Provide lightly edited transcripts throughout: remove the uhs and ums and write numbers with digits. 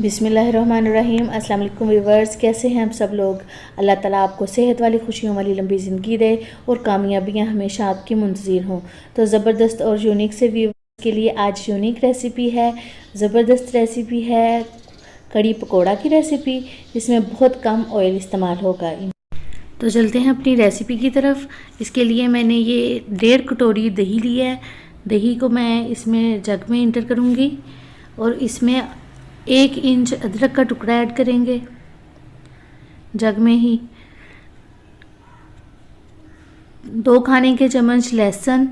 बिस्मिल्लाहिर्रहमानिर्रहीम। अस्सलाम वालेकुम व्यूअर्स, कैसे हैं आप सब लोग। अल्लाह ताला आपको सेहत वाली, खुशियों वाली लंबी ज़िंदगी दे और कामयाबियां हमेशा आपकी मुंतज़िर हों। तो ज़बरदस्त और यूनिक से व्यूअर्स के लिए आज यूनिक रेसिपी है, ज़बरदस्त रेसिपी है कड़ी पकौड़ा की रेसिपी, जिसमें बहुत कम ऑयल इस्तेमाल होगा। तो चलते हैं अपनी रेसिपी की तरफ। इसके लिए मैंने ये 1.5 कटोरी दही लिया है। दही को मैं इसमें जग में इंटर करूँगी और इसमें 1 इंच अदरक का टुकड़ा ऐड करेंगे जग में ही। 2 खाने के चम्मच लहसुन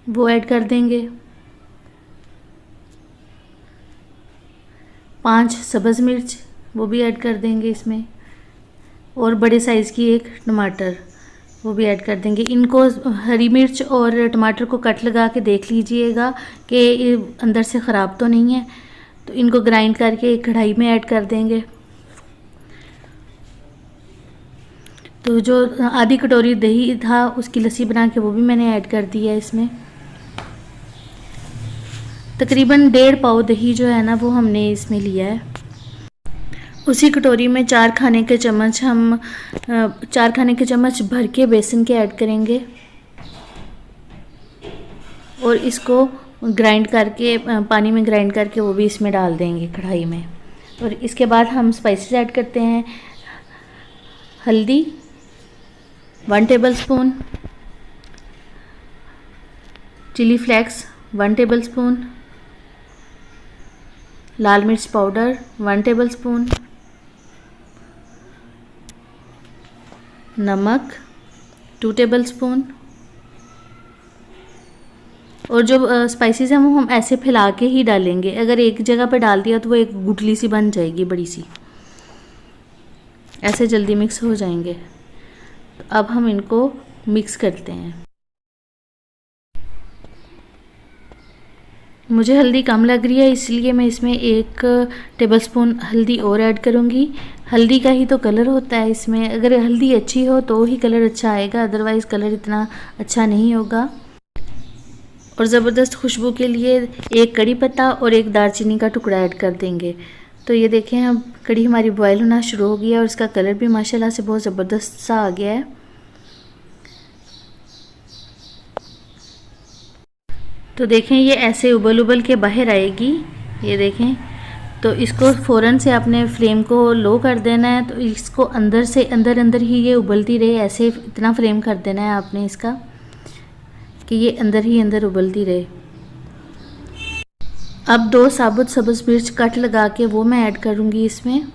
वो ऐड कर देंगे। 5 सब्ज़ मिर्च वो भी ऐड कर देंगे इसमें, और बड़े साइज़ की 1 टमाटर वो भी ऐड कर देंगे। इनको हरी मिर्च और टमाटर को कट लगा के देख लीजिएगा कि अंदर से ख़राब तो नहीं है। तो इनको ग्राइंड करके एक कढ़ाई में ऐड कर देंगे। तो जो आधी कटोरी दही था उसकी लस्सी बना के वो भी मैंने ऐड कर दी है इसमें। तकरीबन 1.5 पाव दही जो है ना वो हमने इसमें लिया है। उसी कटोरी में 4 खाने के चम्मच भर के बेसन के ऐड करेंगे और इसको ग्राइंड करके पानी में ग्राइंड करके वो भी इसमें डाल देंगे कढ़ाई में। और इसके बाद हम स्पाइसेस ऐड करते हैं। हल्दी 1 टेबलस्पून, चिली फ्लेक्स 1 टेबलस्पून, लाल मिर्च पाउडर 1 टेबलस्पून, नमक 2 टेबलस्पून। और जो स्पाइसेस हैं वो हम ऐसे फैला के ही डालेंगे। अगर एक जगह पे डाल दिया तो वो एक गुठली सी बन जाएगी बड़ी सी, ऐसे जल्दी मिक्स हो जाएंगे। तो अब हम इनको मिक्स करते हैं। मुझे हल्दी कम लग रही है इसलिए मैं इसमें 1 टेबलस्पून हल्दी और ऐड करूँगी। हल्दी का ही तो कलर होता है इसमें, अगर हल्दी अच्छी हो तो ही कलर अच्छा आएगा, अदरवाइज़ कलर इतना अच्छा नहीं होगा। और ज़बरदस्त खुशबू के लिए 1 कड़ी पत्ता और 1 दालचीनी का टुकड़ा ऐड कर देंगे। तो ये देखें, अब कड़ी हमारी बॉयल होना शुरू हो गया और इसका कलर भी माशाल्लाह से बहुत ज़बरदस्त सा आ गया है। तो देखें ये ऐसे उबल उबल के बाहर आएगी, ये देखें। तो इसको फ़ौरन से अपने फ्लेम को लो कर देना है। तो इसको अंदर से अंदर ही ये उबलती रहे, ऐसे इतना फ्लेम कर देना है आपने इसका कि ये अंदर ही अंदर उबलती रहे। अब 2 साबुत सब्ज़ मिर्च कट लगा के वो मैं ऐड करूँगी इसमें।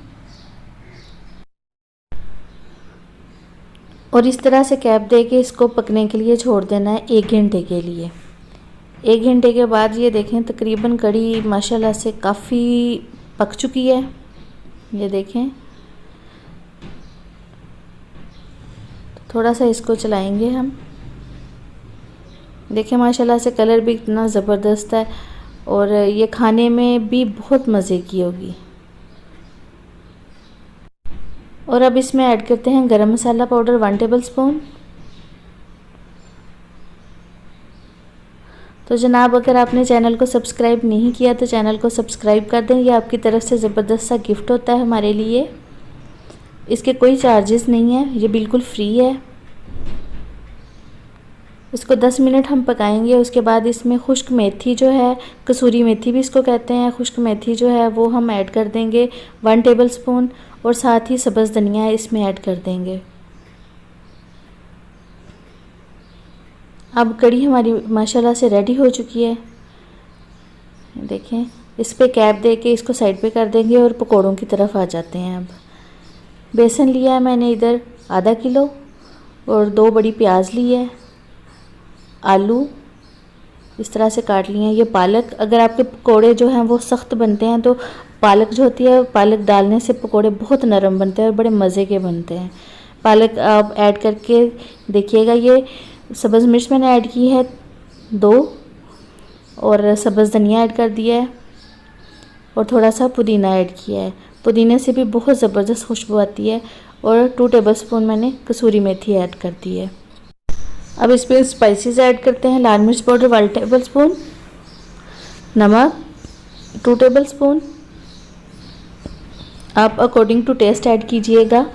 और इस तरह से कैप दे के इसको पकने के लिए छोड़ देना है 1 घंटे के लिए। 1 घंटे के बाद ये देखें तकरीबन कड़ी माशाल्लाह से काफ़ी पक चुकी है। ये देखें, थोड़ा सा इसको चलाएंगे हम। देखें माशाल्लाह से कलर भी इतना ज़बरदस्त है और ये खाने में भी बहुत मज़े की होगी। और अब इसमें ऐड करते हैं गरम मसाला पाउडर 1 टेबलस्पून। तो जनाब, अगर आपने चैनल को सब्सक्राइब नहीं किया तो चैनल को सब्सक्राइब कर दें, ये आपकी तरफ से ज़बरदस्त सा गिफ्ट होता है हमारे लिए। इसके कोई चार्जेस नहीं है, ये बिल्कुल फ्री है। इसको 10 मिनट हम पकाएंगे। उसके बाद इसमें खुश्क मेथी जो है, कसूरी मेथी भी इसको कहते हैं, खुश्क मेथी जो है वो हम ऐड कर देंगे 1 टेबलस्पून, और साथ ही सब्ज़ धनिया इसमें ऐड कर देंगे। अब कड़ी हमारी माशाल्लाह से रेडी हो चुकी है। देखें, इस पे कैप दे के इसको साइड पे कर देंगे और पकौड़ों की तरफ आ जाते हैं। अब बेसन लिया है मैंने इधर आधा किलो, और 2 बड़ी प्याज ली है, आलू इस तरह से काट लिए हैं। ये पालक, अगर आपके पकोड़े जो हैं वो सख्त बनते हैं तो पालक जो होती है, पालक डालने से पकोड़े बहुत नरम बनते हैं और बड़े मज़े के बनते हैं। पालक आप ऐड करके देखिएगा। ये सब्ज़ मिर्च मैंने ऐड की है 2, और सब्ज़ धनिया ऐड कर दिया है, और थोड़ा सा पुदीना ऐड किया है। पुदीने से भी बहुत ज़बरदस्त खुशबू आती है। और 2 टेबलस्पून मैंने कसूरी मेथी ऐड कर दी है। अब इसमें स्पाइसेस ऐड करते हैं। लाल मिर्च पाउडर 1 टेबलस्पून, नमक 2 टेबलस्पून, आप अकॉर्डिंग टू टेस्ट ऐड कीजिएगा।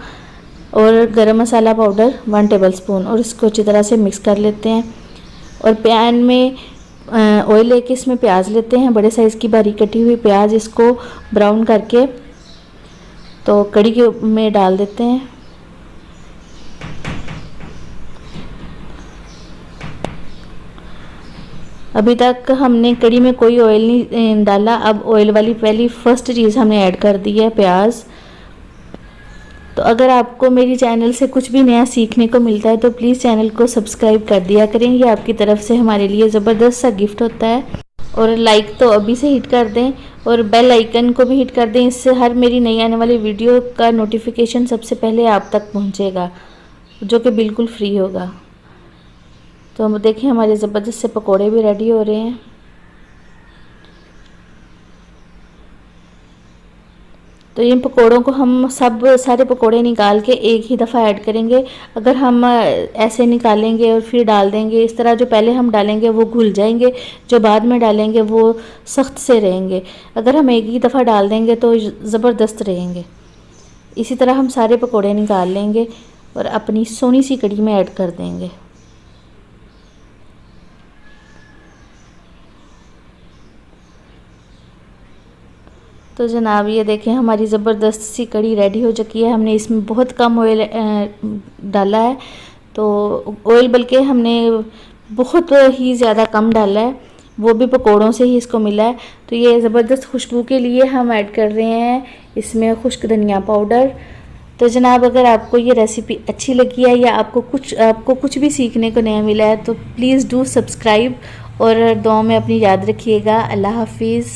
और गरम मसाला पाउडर 1 टेबलस्पून, और इसको अच्छी तरह से मिक्स कर लेते हैं। और पैन में ऑयल लेके इसमें प्याज लेते हैं, बड़े साइज़ की बारीक कटी हुई प्याज। इसको ब्राउन करके तो कढ़ी के में डाल देते हैं। अभी तक हमने कढ़ी में कोई ऑयल नहीं डाला, अब ऑयल वाली पहली फर्स्ट चीज़ हमने ऐड कर दी है प्याज। तो अगर आपको मेरी चैनल से कुछ भी नया सीखने को मिलता है तो प्लीज़ चैनल को सब्सक्राइब कर दिया करें, ये आपकी तरफ से हमारे लिए ज़बरदस्त सा गिफ्ट होता है। और लाइक तो अभी से हिट कर दें और बेल आइकन को भी हिट कर दें, इससे हर मेरी नई आने वाली वीडियो का नोटिफिकेशन सबसे पहले आप तक पहुंचेगा, जो कि बिल्कुल फ्री होगा। तो हम देखें हमारे ज़बरदस्त से पकोड़े भी रेडी हो रहे हैं। तो इन पकोड़ों को हम सारे पकोड़े निकाल के एक ही दफ़ा ऐड करेंगे। अगर हम ऐसे निकालेंगे और फिर डाल देंगे इस तरह, जो पहले हम डालेंगे वो घुल जाएंगे, जो बाद में डालेंगे वो सख्त से रहेंगे। अगर हम एक ही दफ़ा डाल देंगे तो ज़बरदस्त रहेंगे। इसी तरह हम सारे पकोड़े निकाल लेंगे और अपनी सोनी सी कढ़ी में ऐड कर देंगे। तो जनाब ये देखें हमारी ज़बरदस्त सी कढ़ी रेडी हो चुकी है। हमने इसमें बहुत कम ऑयल डाला है, तो ऑयल बल्कि हमने बहुत ही ज़्यादा कम डाला है, वो भी पकोड़ों से ही इसको मिला है। तो ये ज़बरदस्त खुशबू के लिए हम ऐड कर रहे हैं इसमें खुश्क धनिया पाउडर। तो जनाब अगर आपको ये रेसिपी अच्छी लगी है या आपको कुछ भी सीखने को नया मिला है तो प्लीज़ डू सब्सक्राइब और दुआ में अपनी याद रखिएगा। अल्लाह हाफिज़।